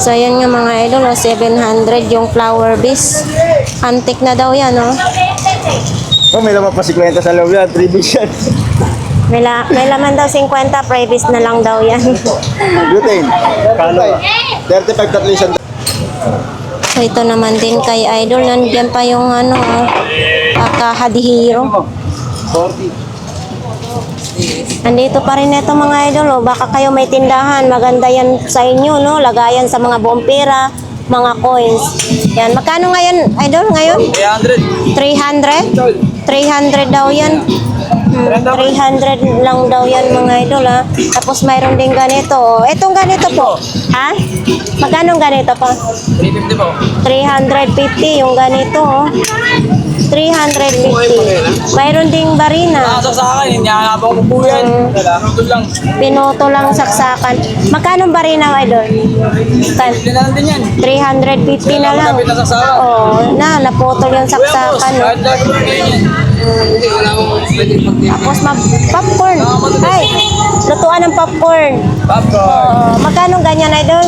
So, yan nga mga idol, 700 yung flower base. Antique na daw yan, oh. Oh, may laman pa si Kwenta sa loob yan. 3 big yan. May laman daw 50, previous na lang daw yan. Butane. Kano? 35 tatlo isang. So, ito naman din kay idol. Nandiyan pa yung ano, kahadihiro. 40. Andito pa rin ito mga idol, oh. Baka kayo may tindahan. Maganda yan sa inyo, no? Lagayan sa mga bompera, mga coins. Yan. Magkano ngayon, idol? Ngayon? 300. 300? 300 daw yan. 300 lang daw yan mga idol, ha. Tapos mayroon din ganito, oh. Itong ganito po, ha? Magkano ganito pa? 350 po. 350 yung ganito, oh. 350. Mayroon ding barina. Nakasok sa akin, hindi nga po po yan. Doon lang. Pinoto lang saksakan. Magkano barina, idol? Hindi na lang din yan. 350 na lang. Kapit na saksakan. Oo, naputol yung saksakan. No? Kahit lagi po yan. Hindi, wala akong pwede pag-tip. Tapos popcorn. Ay, lutuan ng popcorn. Oo, magkano ganyan, idol?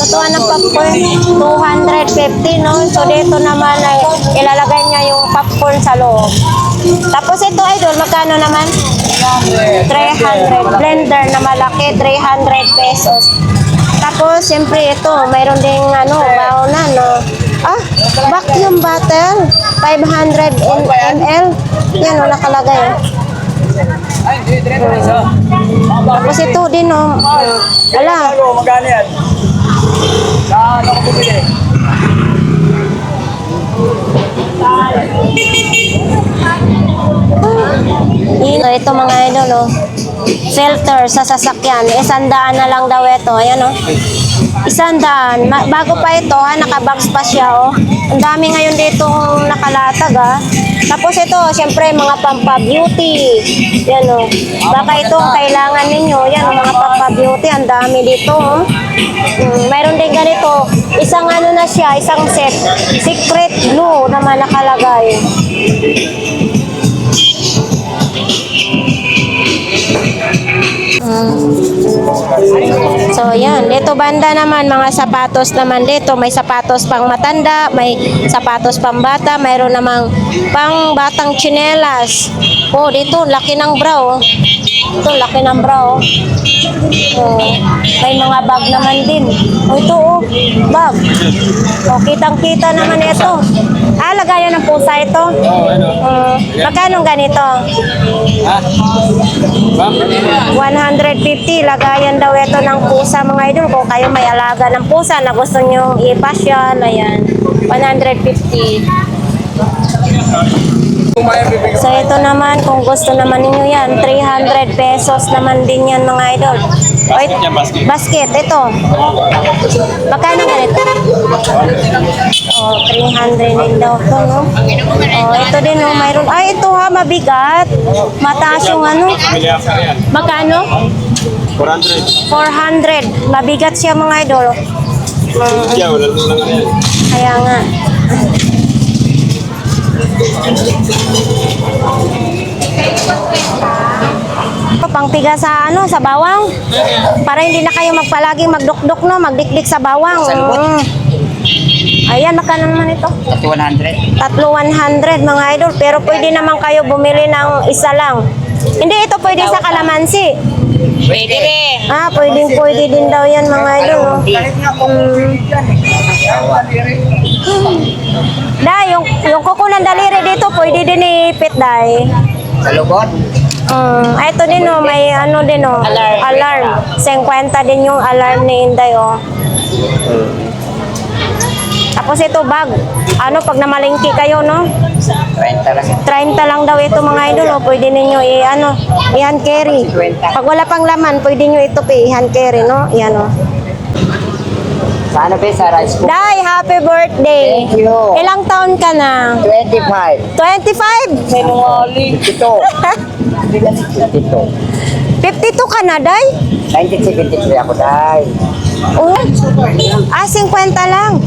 Lutuan ng popcorn, 250, no? So, dito naman ay ilalagay niya yung popcorn sa loob. Tapos ito, idol, magkano naman? 300. Blender na malaki, 300 pesos. Tapos, siyempre, ito, mayroon ding, baonan, no? Vacuum bottle, 500 ml. Yan, nakalagay. Ay, hindi, diretso. Tapos ito din, no? Wala. Magkano yan? Sa ano ko bumili? Ito mga idol, oh. Filter sa sasakyan. 100 na lang daw ito. Ayan, oh. 100. Bago pa ito, ha, nakabox pa siya, oh. Ang dami ngayon dito nakalatag, ha. Tapos ito, syempre, mga pampa-beauty. Yan, oh. Baka ito ang kailangan ninyo. Yan, oh, mga pampa-beauty. Ang dami dito, oh. Mayroon din ganito. Isang na siya, isang set. Secret glue naman nakalagay. So, yan. Dito banda naman, mga sapatos naman dito. May sapatos pang matanda, may sapatos pang bata, mayroon namang pang batang tsinelas. Oh, dito, laki ng bra, oh. Ito, laki ng bra, oh. Oh, may mga bag naman din. Oh, ito, oh, bag. Oh, kitang-kita naman ito. Lagayan ng pusa ito. Magkano ganito? 150. Lagayan daw ito ng pusa, mga idol. Kung kayo may alaga ng pusa na gusto nyo ipasyal, ayan. 150. So ito naman, kung gusto naman ninyo yan, 300 pesos naman din yan mga idol. Basket, ito. Magkano ganito? Oh, 300 din daw ito, no? Oh, ito din, no? Mayroon. Ay, ito ha, mabigat. Mataas yung ano. Magkano? 400. Mabigat siya mga idol. Kaya nga. Pangtiga sa sa bawang. Para hindi na kayo magpalaging magdukdok, no, magdikdik sa bawang. Ayan, magkano naman ito? 100. Tatlo 100 mga idol, pero pwede naman kayo bumili ng isa lang. Hindi ito pwede sa kalamansi. Pwede rin. Pwede din daw yan mga idol, no? Dai, yung kuko ng daliri dito, pwede din ipit, Dai. Sa lubot? Ito din, oh, may din, oh, alarm. 50 din yung alarm ni Inday, oh. Tapos ito, bag. Pag namalingki kayo, no? 30 lang. 30 lang daw ito mga idol, oh. Pwede ninyo i-hand carry. Pag wala pang laman, pwede nyo ito i-hand carry, no? Yan, oh. Sana ba sa rice cooker? Dai, happy birthday. Thank you. Ilang taon ka na? 25. 25? Sinungaling. 52. 52 ka na, Dai? 1973 ako, dahil. Oh. 50 lang.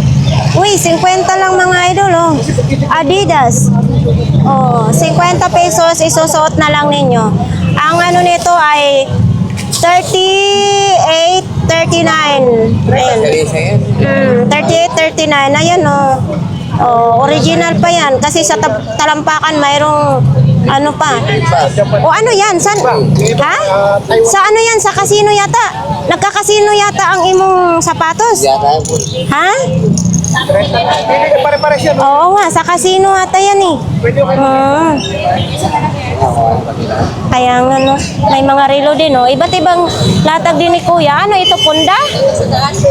Uy, 50 lang mga idol, oh. Adidas. Oh, 50 pesos isusuot na lang ninyo. Ang nito ay 38 38.39. Ayan. 38.39. Ayan o. Oh, original pa yan. Kasi sa talampakan mayroong ano pa. O ano yan? Ha? Sa ano yan? Sa kasino yata? Nagkakasino yata ang imong sapatos? Ha? Pare-pare siya. Oo nga, sa kasino ata yan eh. Kaya nga no, may mga relo din no. Iba't ibang latag din ni Kuya. Ano ito, punda?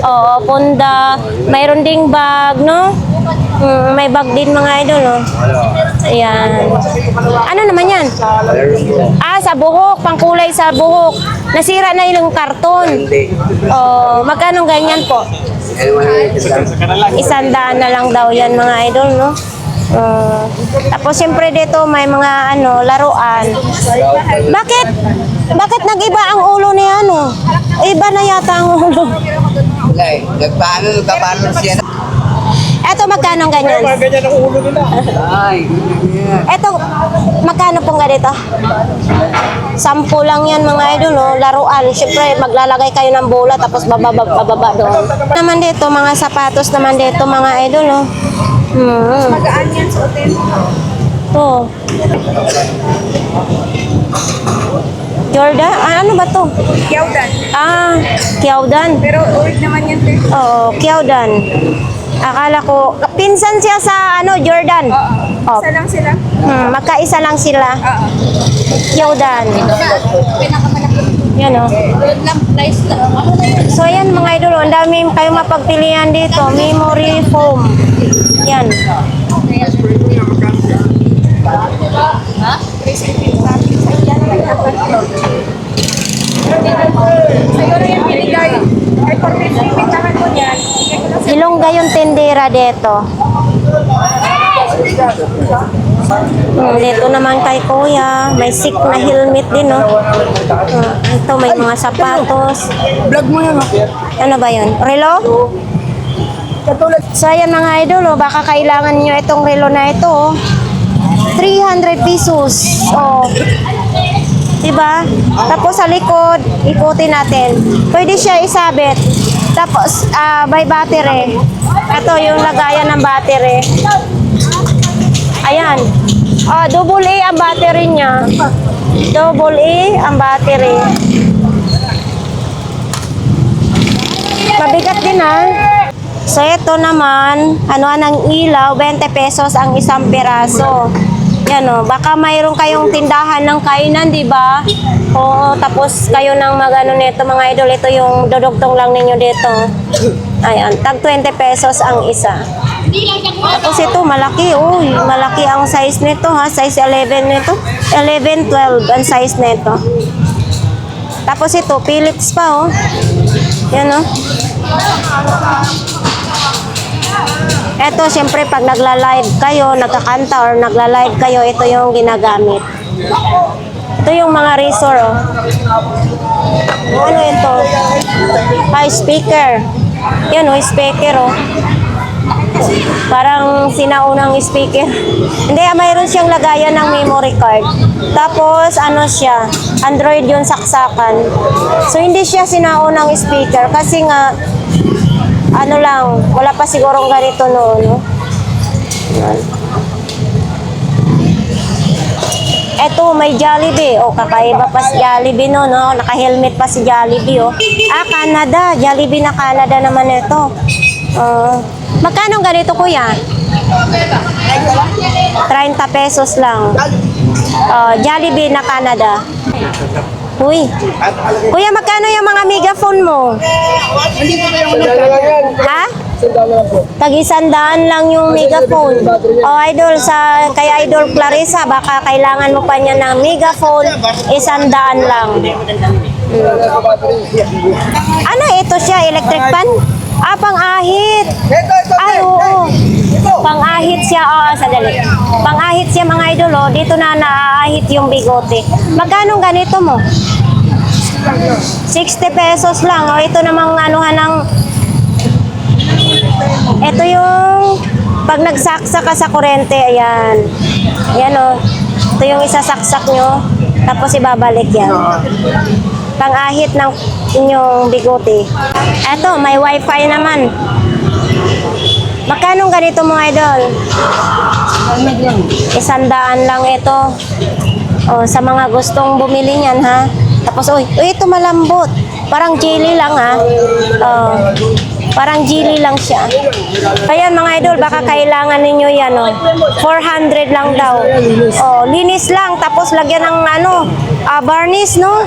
Oo, punda. Mayroon ding bag, no? May bag din mga idol, no? Ayan. Ano naman yan? Sa buhok. Pangkulay sa buhok. Nasira na yung karton. Oh, magkano ganyan po? 100 na lang daw yan mga idol, no? Tapos siyempre dito may mga laruan. Bakit nag-iba ang ulo ni ano? Iba na yata ang ulo. Nagpaano siya. Eto magkano ganyan? Ganyan ang ulo nila. Eto magkano pong ganito? 10 lang yan mga idol, no? Laruan. Siyempre maglalagay kayo ng bola tapos bababa doon. Naman dito mga sapatos naman dito mga idol, no? Magaan yan sa hotel. To. Jordan? Ano ba to? Yaudan. Kiaudan. Pero ulit naman yan, te. Oo, Kiaudan. Akala ko, pinsan siya sa Jordan. Oo. Isa lang sila. Magkaisa lang sila. Oo. Kiaudan. Yan o. So yan mga idol, ang dami kayong mapagpilian dito. Memory foam. Yan. Siguro yung binigay. Ay, kung pinitahan mo yan, Ilongga yung tendera dito. Dito naman kay Kuya, may sick na helmet din, no? Ito, may mga sapatos. Vlog mo yan. Ano ba yun? Relo? So, ayan mga idol, baka kailangan nyo itong relo na ito. 300 pesos. Oh. Diba? Tapos sa likod, ikutin natin. Pwede siya isabit. Tapos, by battery. Ito yung lagayan ng battery. Ayan. Double A ang battery niya. Double A ang battery. Mabigat din ha. So ito naman, anong ilaw, 20 pesos ang isang piraso. Yan o, baka mayroon kayong tindahan ng kainan, di ba? Oo, tapos kayo nang magano nito mga idol, ito yung dudugtong lang ninyo dito. Ayan, tag 20 pesos ang isa. Tapos ito, malaki. Uy, malaki ang size nito ha. Size 11 nito. 11, 12 ang size nito. Tapos ito, Philips pa oh. Yan oh. Ito, syempre, pag nagla-live kayo, nagkakanta or nagla-live kayo, ito yung ginagamit. Ito yung mga razor oh. Ano ito? Speaker. Yan oh, speaker oh. Parang sinaunang speaker. Hindi, mayroon siyang lagayan ng memory card. Tapos, ano siya, Android yung saksakan. So, hindi siya sinaunang speaker kasi nga, ano lang, wala pa sigurong ganito noon. No? Eto, may Jollibee. O, kakaiba pa si Jollibee no? Naka-helmet pa si Jollibee, oh. Canada. Jollibee na Canada naman ito. Magkano ganito, kuya? 30 pesos lang. Jollibee na Canada. Uy. Kuya, magkano yung mga megaphone mo? Ha? Tag-100 lang yung megaphone. Idol, kay Idol Clarissa, baka kailangan mo pa niya ng megaphone, 100 lang. Ano ito siya? Electric fan? Pang-ahit. Ay, oo. Pang-ahit siya. Sadali. Pang-ahit siya mga idol. Dito na naaahit yung bigote. Magkano ganito mo? 60 pesos lang. Ito namang anuhan ng... Ito yung... Pag nagsaksak ka sa kurente, ayan. Ayan o. Ito yung isasaksak nyo. Tapos ibabalik yan. Pang-ahit ng inyong bigote. Eto, may wifi naman. Magkano ganito mga idol? 100 lang ito. Oh, sa mga gustong bumili niyan ha. Tapos, uy, ito malambot. Parang jelly lang ha. Oh, parang jelly lang siya. Kaya mga idol, baka kailangan ninyo yan. Oh. 400 lang daw. Oh, linis lang. Tapos lagyan ng varnish, no?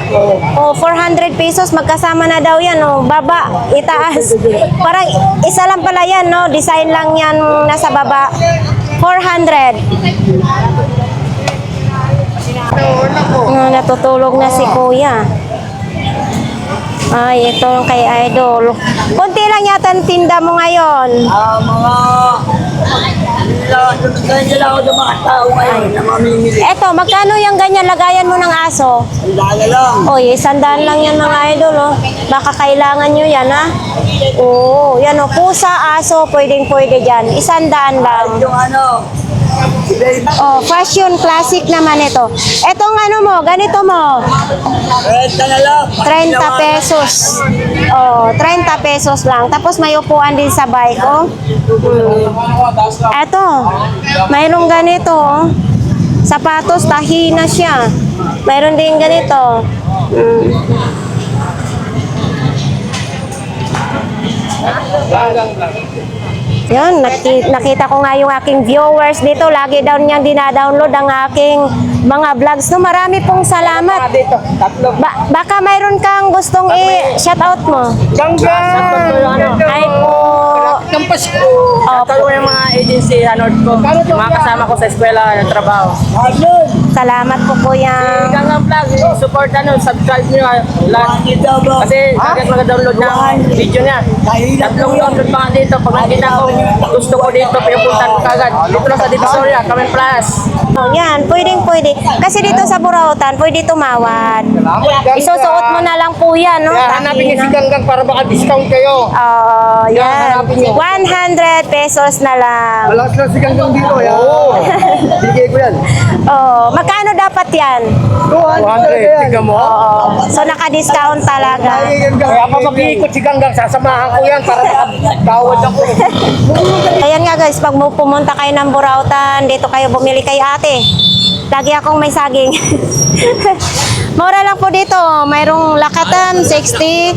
Oh, 400 pesos. Magkasama na daw yan. Oh. Baba, itaas. Parang isa lang pala yan, no? Design lang yan nasa baba. 400. Natutulog na si kuya. Ay, ito kay idol. Kunti lang yata ang tinda mo ngayon. Ganyan lang ako sa mga tao ngayon na mamimili. Eto, magkano yung ganyan lagayan mo ng aso? Sandala lang. Oy, 100 lang yan mga idol, oh. Baka kailangan nyo yan, ha? Oo, yan, oh. Pusa, aso, pwedeng-pwede dyan. 100 lang. Yung Oh, fashion classic naman ito. Etong mo, ganito mo. renta na lang. 30 pesos. Oh, 30 pesos lang. Tapos may upuan din sa bike, oh. Eto, mayroong ganito, oh. Sapatos, tahi na siya. Mayroon din ganito. Yan, nakita ko nga yung aking viewers dito. Lagi daw niyang dinadownload ang aking mga vlogs. No, marami pong salamat. Baka mayroon kang gustong i-shoutout mo. Ay po. Campus ko. Tatalo yung mga agency, ko. Mga kasama ko sa eskwela, ng trabaho. Salamat po kuya. Gangang vlog, support subscribe nyo lahat. Kasi agad mag-download ng video niya. Tatlong download pa nga dito. Pag nakita ko, gusto ko dito, pinupuntan ko kagad. Dito lang sa Divisoria, Kamen Plus. Oh, yan, pwede. Kasi dito sa Burautan, pwede tumawad. Isusuot mo na lang po yan, no? Hanapin niyo si Ganggang para baka discount kayo. Oh, yan. hanapin niyo. 100 pesos na lang. Malakas lang si Ganggang dito. Oo. Bigay ko yan. Oh, magkano dapat yan? 200, tignan mo. Oo. So, naka-discount talaga. Kaya pa mag-iikot si Ganggang, sasamahan ko yan para makatawad ako. Ayan nga guys, pag pumunta kayo ng Burautan, dito kayo bumili kay ate. Lagi akong may saging. Mura lang po dito. Mayroong lakatan, 60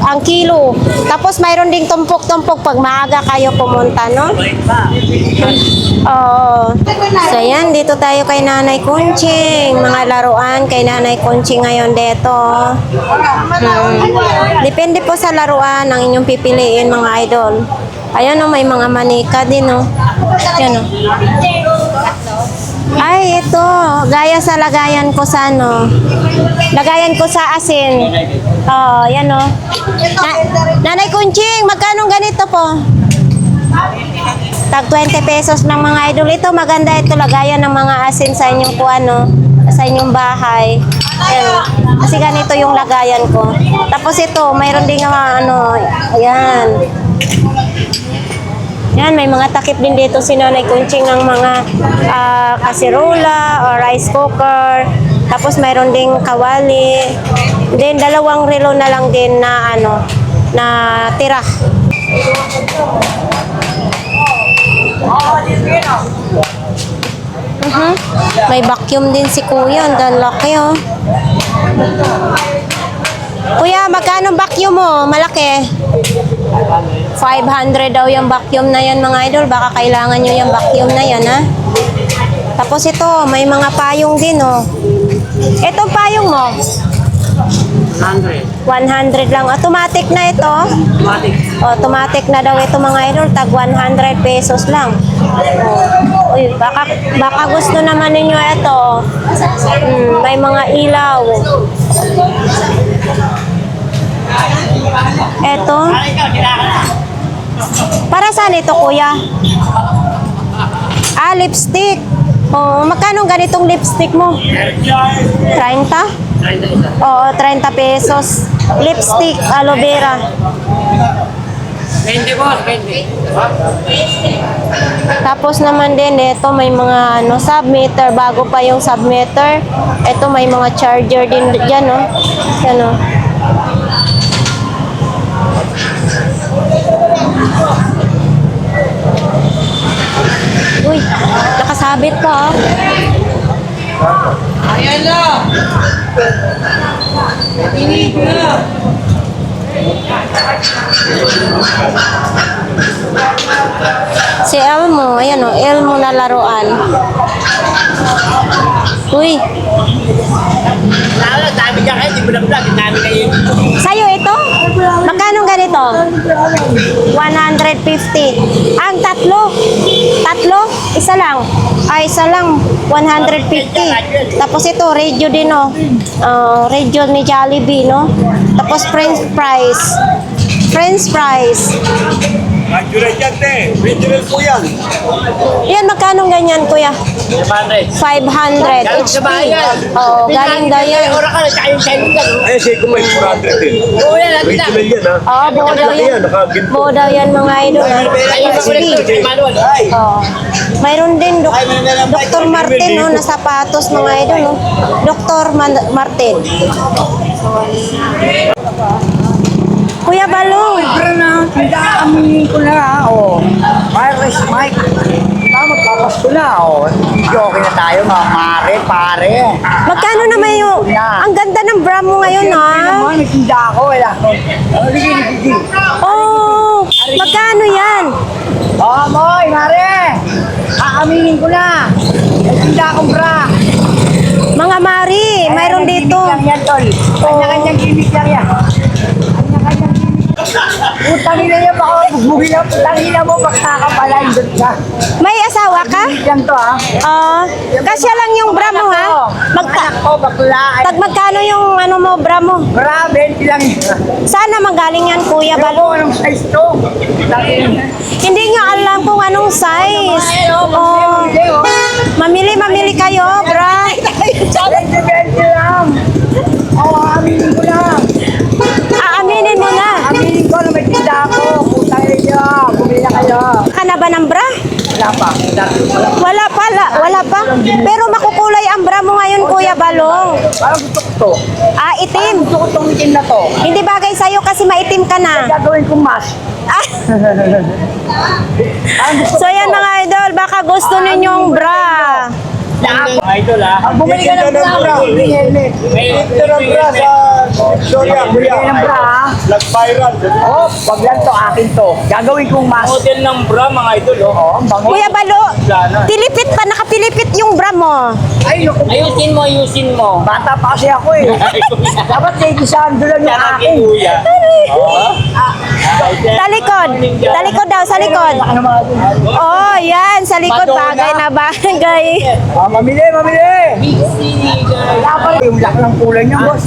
ang kilo. Tapos mayroon ding tumpok-tumpok pag maaga kayo pumunta, no? Oo. So yan, dito tayo kay Nanay Kunching. Mga laruan kay Nanay Kunching ngayon dito. Depende po sa laruan ang inyong pipiliin mga idol. Ayan o, may mga manika din o. Yan o. Ay, ito. Gaya sa lagayan ko sa lagayan ko sa asin. Oh, yan o. Nanay Kunching, magkano ganito po? Tag 20 pesos ng mga idol. Ito, maganda ito. Lagayan ng mga asin sa inyong sa inyong bahay. Ayan. Kasi ganito yung lagayan ko. Tapos ito, mayroon din mga ayan. Yan, may mga takip din dito si Nanay Kunching ng mga kasirola o rice cooker. Tapos mayroon ding kawali. Then, 2 relo na lang din na na tira. May vacuum din si Kuya. Ang laki, oh. Kuya, magkano vacuum mo? Malaki. 500 daw yung vacuum na yan mga idol. Baka kailangan nyo yung vacuum na yan, ha? Tapos ito, may mga payong din, oh. Itong payong mo? 100 lang. Automatic na ito. Automatic na daw ito mga idol. Tag 100 pesos lang. Oh. Uy, baka gusto naman ninyo ito. May mga ilaw. Ito. Para saan ito, kuya? Lipstick. Oh, magkano ganitong lipstick mo? 30? Oo, 30 pesos. Lipstick, aloe vera. 20 boss, 20. Tapos naman din, ito may mga submeter. Bago pa yung submeter. Ito may mga charger din dyan, no? Yan, no? Uy, nakasabit pa, Ayan na! Pinig na! Si Elmo, ayan o, Elmo na laruan. Uy, Lalo, dami ka kayo, di mo na vlog, dami kayo. sa'yo ito? Magkano ganito? 150. Ang tatlo? Tatlo? Isa lang? Ay, isa lang. 150. Tapos ito, radio din, no? Radio ni Jollibee, no? Tapos French fries. French fries. Natural yan, te. Original po yan. Yan, magkano ganyan, kuya? 500. 500 HP. Oo, galing daw yan. Ora ka na, tsaka yung shiny ka. Ay, say ko may 400 din. Oo, yan, natin na. Original yan, ha? Oo, buo daw yan. Nakaginto. Buo daw yan, mga idol. Ayun Ha? pa ko rin, HP. manual. Oh. Mayroon din Dr. Martin no, na sapatos mga idol no. Dr. Martin. Kuya Balong, Pero na, pinaka-aminin ko na, oh. Wireless mic. Magpapasko na, oh. Okay na tayo, mga mare, pare. magkano naman yung ang ganda ng bra mo ngayon ha? Naman, nagtinda ako, wala. Sige. Oh, magkano yan? Oh, Moy, mare. Aaminin ko na. Nagtinda akong bra. Mga mari, mayroon dito. Gimmick lang yan, tol. Kanya-kanyang gimmick lang yan. Kanya-kanyang gimmick. Putang ina niya, baka bugbugin na. Putang ina mo, magkakapala, indot ka. May asawa ka? Gimmick lang to, ha. Kasya lang yung bra mo ha? Anak ko, bakla. Magkano yung ano mo, bra mo? Bra, 20 lang yan. Sana magaling yan, Kuya Ewan ko Balong. anong size to. Laki. Hindi nyo alam kung anong size. Oh. Mamili kayo, bra. 20 lang. Oo, aaminin ko na. Aaminin mo na. Aaminin ko na may tinda ako. Putang ina niyo. Bumili na kayo. Ka na ba ng bra? Wala pa. Wala pa. Pero makukulay ang bra mo ngayon, Kuya Balong. Parang gusto ko to. Itim. Gusto ko tong itim na to. Hindi bagay sa'yo kasi maitim ka na. Gagawin kong mask. Ah. Parang gusto So yan mga idol, baka gusto ninyong bra. Idol, ha? Pag bumili ka ng bra, bra, bring helmet. Ito ng bra sa Victoria, Bumili kuya. ka ng bra, ha? Nag-viral. Oh, wag lang to, akin to. Gagawin kong mask. Model ng bra, mga idol, oh. Oo, ang bango. Kuya Balo, pilipit pa, nakapilipit yung bra mo. Ay, naku. Ayusin mo. Bata pa kasi ako eh. Dapat Lady Sando lang yung Tsaka kay akin. kuya. Sa likod. Sa likod daw, sa likod. Ano mga dun? Oh, yan, sa likod, bagay na bagay. Ah, mamili. Wala pa rin. Yung laki ng kulay niya, boss.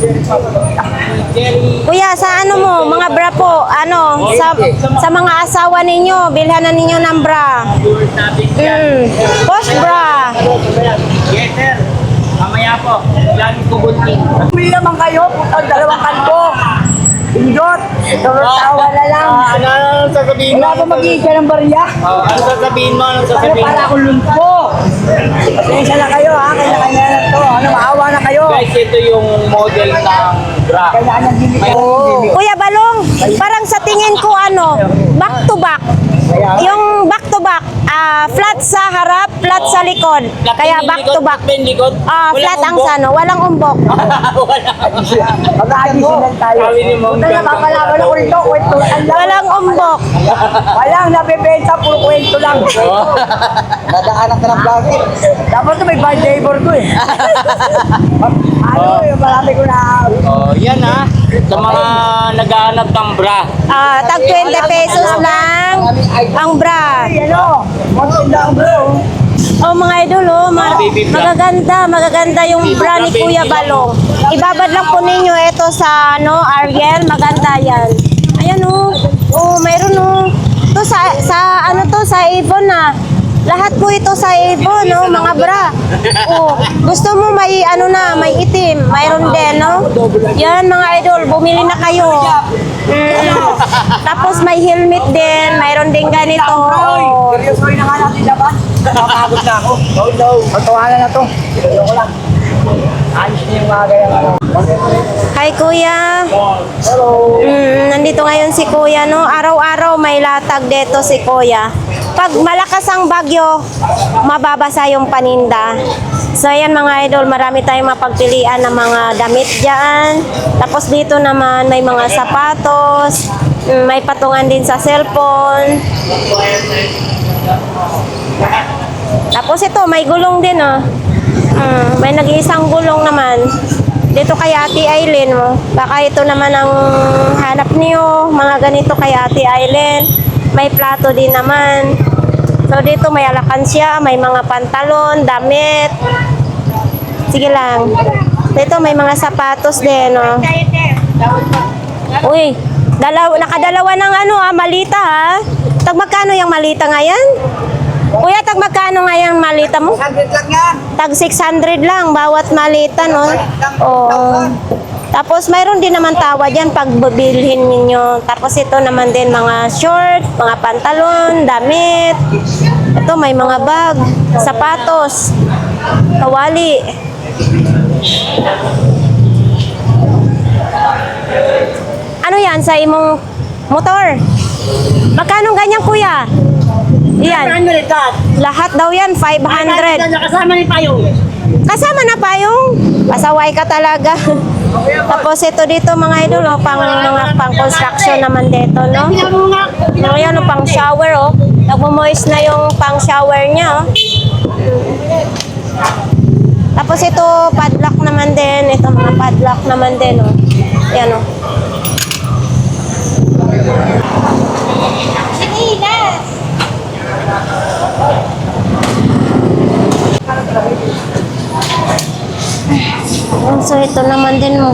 Kuya, sa ano mo, mga bra po, ano, sa mga asawa ninyo, bilhan na ninyo ng bra. Post bra. Yes, sir. Mamaya po. Lagi ko bunting. Bumili naman kayo, putang dalawang kanto. Indot. Tawa na lang. Ano sasabihin mo? Wala pa mag-iiga ng barya. Ano sasabihin mo? Ano Ano sasabihin para mo? akong lumpo. Pasensya na kayo ha, kanya-kanya na to. Ano, maawa na kayo. Guys, ito yung model ng bra. Kanya-kanyang gimmick na gimmick. Kuya Balong, parang sa tingin ko ano, back to back. Yung back to back, flat sa harap, flat sa likod. Kaya back to back. Likod? Flat ang sano, walang umbok. Mag-aagis lang tayo. Sabi ni Ma'am Puta, napapalaban ako rito. Kwentuhan lang. Walang umbok. Walang nabibenta, puro kwento lang. Nadaanan ka ng vlogger. Dapat to may bad labor ko eh. Ano, marami ko na. Oh, yan ha. Sa mga naghahanap ng bra. Tag 20 pesos lang ang bra. Ay, ano, maganda bro. Oh mga idol, Baby bra. magaganda yung bra ni Kuya Balong. Ibabad lang po ninyo ito sa Ariel, maganda yan. Ayan mayroon to sa ano to sa Avon na. Lahat po ito sa Avon, mga bra. Gusto mo may may itim, mayroon din, Yan mga idol, bumili na kayo. Tapos may helmet din, mayroon din ganito. Seryoso na nga natin dapat. Napagod na ako. No. Patawanan na to. Ayoko lang. Ayos niya yung mga ganyan. Hi Kuya. Nandito ngayon si Kuya, no? Araw-araw may latag dito si Kuya. Pag malakas ang bagyo, mababasa yung paninda. So ayan mga idol, marami tayong mapagpilian ng mga damit dyan. Tapos dito naman may mga sapatos, may patungan din sa cellphone. Tapos ito, may gulong din, oh. May nag-iisang gulong naman. Dito kay Ate Aileen, oh. Baka ito naman ang hanap niyo, mga ganito kay Ate Aileen. May plato din naman. So dito may alakansya, may mga pantalon, damit. Sige lang. Dito may mga sapatos din, oh. Uy, nakadalawa ng malita, ha? Tag magkano yung malita ngayon? Kuya, tag magkano ngayon malita mo? 100 lang yan. Tag 600 lang bawat malita, no? Oo. Tapos mayroon din naman tawa dyan pag bibilhin ninyo. Tapos ito naman din mga short, mga pantalon, damit. Ito may mga bag, sapatos, kawali. Ano yan sa imong motor? Magkano ganyan, kuya? Yan. Lahat daw yan, 500. Kasama ni Payong. Kasama na payong. Pasaway ka talaga. Tapos ito dito mga idol, oh, mga pang construction naman dito, no? Ayan, oh, pang shower, oh. Nagmo-moist na yung pang shower niya, oh. Tapos ito, padlock naman din. Ito mga padlock naman din, oh. Ayan, oh. So ito naman din mo.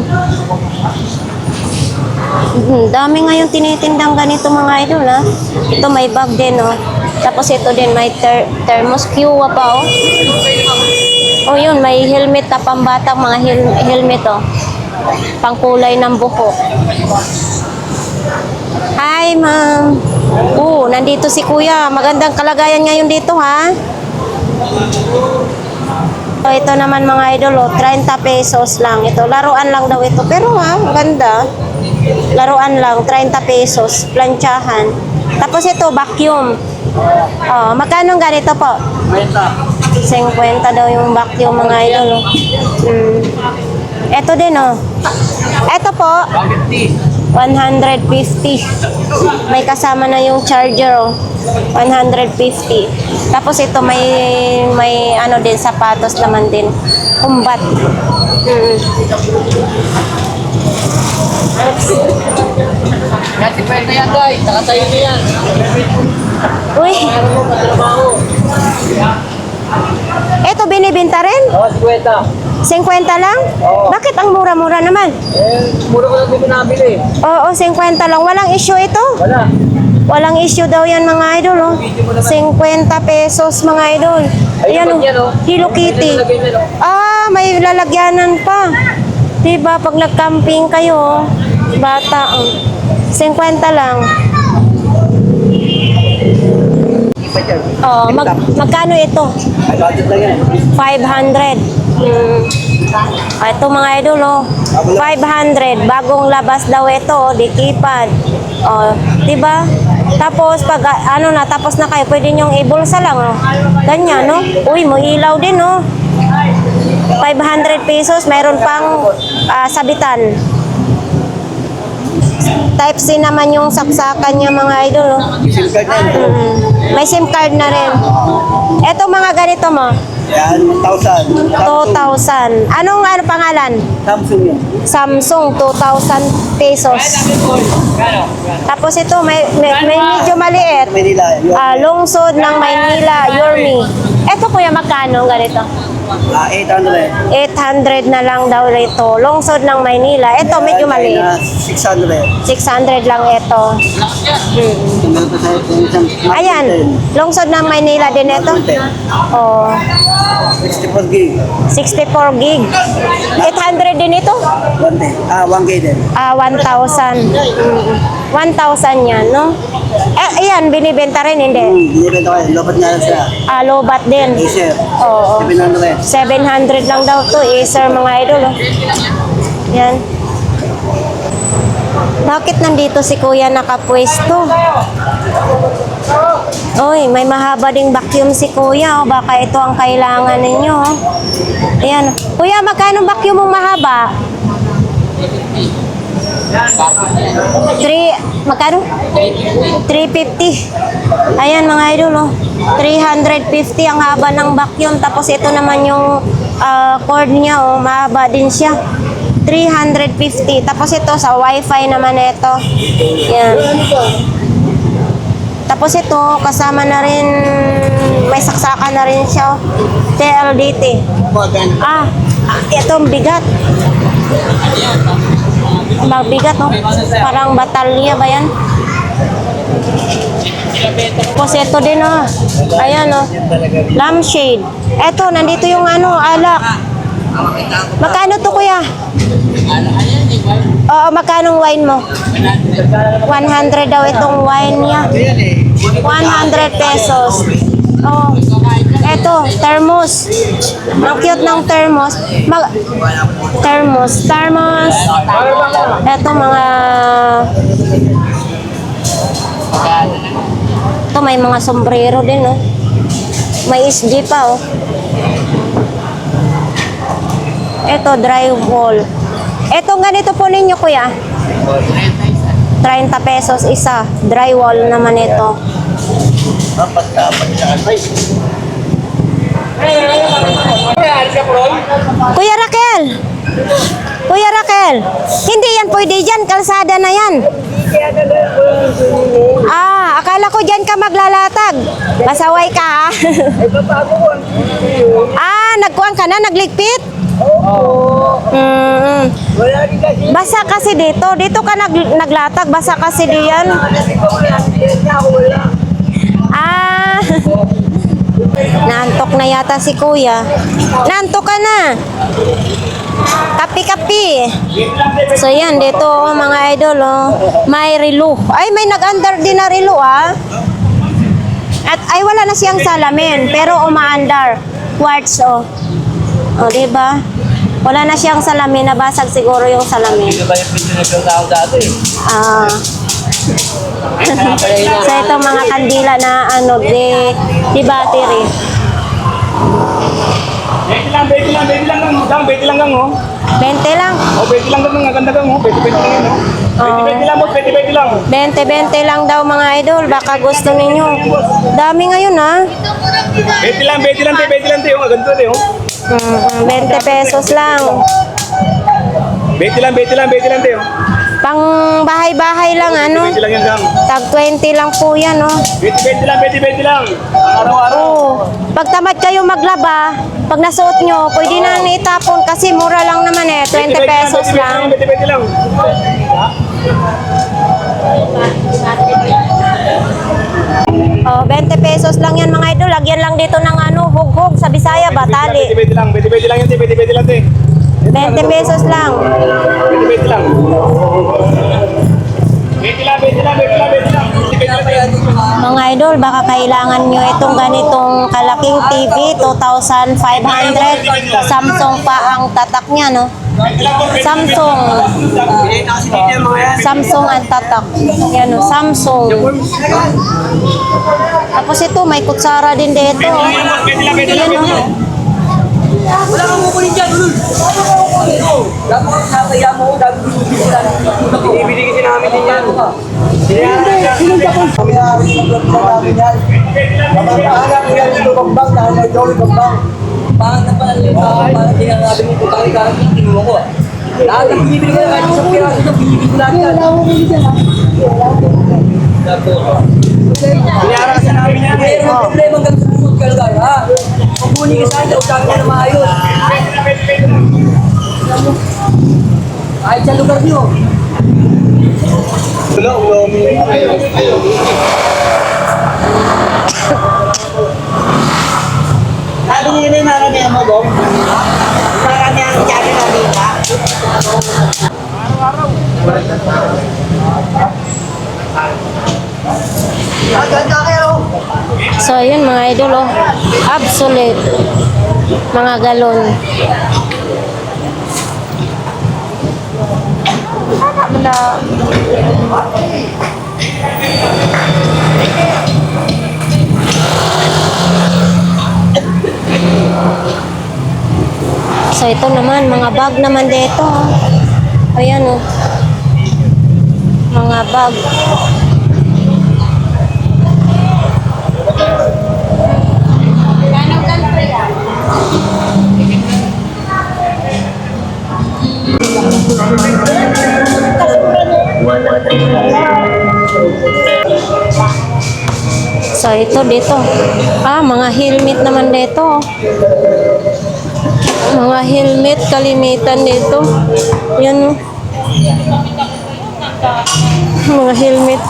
Dami ngayon tinitindang ganito mga idol, ha. Ito may bag din, oh. Tapos ito din may thermos Q pa, oh. Oh yun, may helmet na pambatang mga helmet, oh. Pangkulay ng buhok. Hi, ma'am. Nandito si kuya. Magandang kalagayan ngayon dito, ha. So, ito naman mga idol, oh, 30 pesos lang. Ito, laruan lang daw ito. Pero ha, maganda. Laruan lang, 30 pesos. Planchahan. Tapos ito, vacuum. Oh, magkano ganito po? 50 daw yung vacuum mga idol, oh. Ito din, oh. Ito po, 150. May kasama na yung charger, oh. 150. Tapos ito may ano din, sapatos naman din. Kumbat. Kasi pwede yan, guys. Nakatayo na yan. Uy. Ito binibinta rin? Oo, 50. 50 lang? Bakit ang mura-mura naman? Mura ko lang dito nabili. Oo, 50 lang. Walang issue ito? Wala. Walang issue daw yan mga idol, oh. 50 pesos mga idol. Ayan, oh. Hello Kitty. May lalagyanan pa. Diba, pag nag-camping kayo, bata, oh. 50 lang. Oh, magkano ito? 500. Ito mga idol, oh. 500. Bagong labas daw ito, oh. Dikipad. Oh, diba? Tapos pag tapos na kayo, pwede nyong ibulsa lang, oh. Ganyan, no? Uy, mo ilaw din, no? 500 pesos, mayroon pang sabitan. Type C naman yung saksakan niya mga idol, oh. May SIM card na rin. Eto mga ganito mo? Yan, 1,000. 2,000. Anong pangalan? Samsung yan. Samsung, 2,000 pesos. Tapos ito, may medyo maliit. Manila. Lungsod ng Maynila, Yorme. Eto kuya, magkano ganito? 800. 800 na lang daw rito. Lungsod ng Maynila. Ito, medyo maliit. 600. 600 lang ito. Ayan, lungsod ng Maynila din ito. Oh, 64 gig. 64 gig. 800 din ito. 1K din. 1,000. 1,000 yan, no? Ayan, binibenta rin, hindi? Binibenta ko yan. Lobat nga lang siya. Lobat din. Acer. Oo. 700 lang daw to, Acer mga idol. Oh. Yan. Bakit nandito si kuya nakapwesto? Oy, may mahaba ding vacuum si kuya. Oh. Baka ito ang kailangan ninyo. Oh. Ayan. Kuya, magkano vacuum mong mahaba? Magkano? 350. Ayan mga idol, oh. 350 ang haba ng vacuum. Tapos ito naman yung cord niya, oh. Mahaba din siya. 350. Tapos ito sa wifi naman ito. Yan. Tapos ito, kasama na rin, may saksakan na rin siya, oh. TLDT. Ito ang bigat. Mabigat, no? Parang batalya ba yan? Tapos ito din, oh. Ayan, oh. Lampshade. Ito, nandito yung alak. Magkano to, kuya? Oo, magkano wine mo? 100 daw itong wine niya. 100 pesos. Oh. Eto, thermos. Ang cute ng thermos. Thermos. Eto mga... Ito may mga sombrero din, oh. May SG pa, oh. Ito, drywall. Etong ganito po ninyo, kuya. 30 pesos isa. Drywall naman ito. Kuya Raquel! Kuya Raquel! Hindi yan pwede dyan. Kalsada na yan. Akala ko dyan ka maglalatag. Pasaway ka, ha? Nagkuhan ka na? Nagligpit? Basa kasi dito. Dito ka naglatag. Basa kasi diyan. Naantok na yata si kuya. Naantok ka na. Kapi-kapi. So yan, dito mga idol, oh. May relo. Ay, may nag-under din na relo, ah. At ay wala na siyang salamin, pero umaandar. Quartz, oh. O, diba? Wala na siyang salamin. Nabasag siguro yung salamin. So, itong mga kandila na di battery. Beti lang gang, oh. 20 lang. Oh, beti lang gang, ganda gang, oh. Beti lang yan, oh. Beti lang. 20 lang daw mga idol. Baka gusto ninyo. Dami ngayon, ha? Beti lang, tayo. Ganito, tayo. 20 pesos lang. Beti lang, tayo. Pang bahay-bahay lang, ano? Beti lang yan, gang. Tag 20 lang po yan, oh. Beti lang. Araw-araw. Oo. Pag tamad kayo maglaba, pag nasuot nyo, pwede na itapon kasi mura lang naman, 20 pesos lang. Beti lang. Oh, 20 pesos lang yan mga idol. Lagyan lang dito ng hughog sa Bisaya ba, tali. Beti lang yan, beti lang, tayo. 20 pesos lang. Beti lang. Mga idol, baka kailangan nyo itong ganitong kalaking TV, 2,500. Samsung pa ang tatak niya, no? Samsung ang tatak. Yan, no? Samsung. Tapos ito, may kutsara din dito. Yan, no? Wala kang kukunin dyan, Ulul. Dapat kang sasaya mo, dapat binibigilan. Binibili kasi namin din yan. Kami namin sa vlog na namin yan. Kapag-anak mo yan dito bambang, dahil may Joey bambang. Parang parang tinangabi mo ito, kari-kari yung kinuha ko. Lahat ang binibili ka na kahit isang piraso ito, binibili ko lahat yan. Pinara kasi namin yan. Mayroon ang problema hanggang sa susunod ka lugar, ha? Pagpuni ka saan, utang ka na maayos. Kahit sa lugar nyo. Sabi nila yung maramihan mo, Dong? Maramihan ang tiyaga na dita. Araw-araw. So, ayun mga idol, oh. Absolute. Mga galon. So, ito naman, mga bag naman dito, oh. Ayan, oh. Mga bag. So, ito dito. Mga helmet naman dito. Mga helmet, kalimitan dito. Yan. Mga helmet.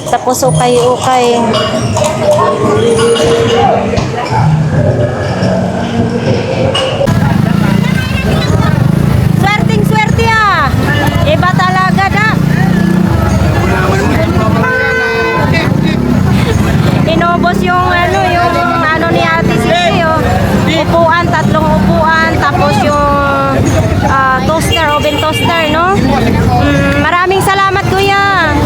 Tapos ukay-ukay. Swerting-swerte ah. Iba talaga na. Inubos yung ano ni Ate Sisi, oh. Upuan, 3 upuan, tapos yung toaster, oven toaster, no? Maraming salamat, Kuya.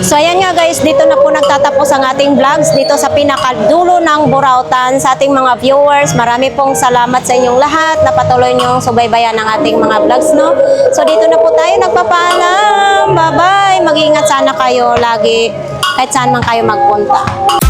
So ayan nga guys, dito na po nagtatapos ang ating vlogs dito sa pinakadulo ng Burautan. Sa ating mga viewers, marami pong salamat sa inyong lahat na patuloy niyong subaybayan ang ating mga vlogs, no? So dito na po tayo nagpapaalam. Bye-bye! Mag-iingat sana kayo lagi kahit saan man kayo magpunta.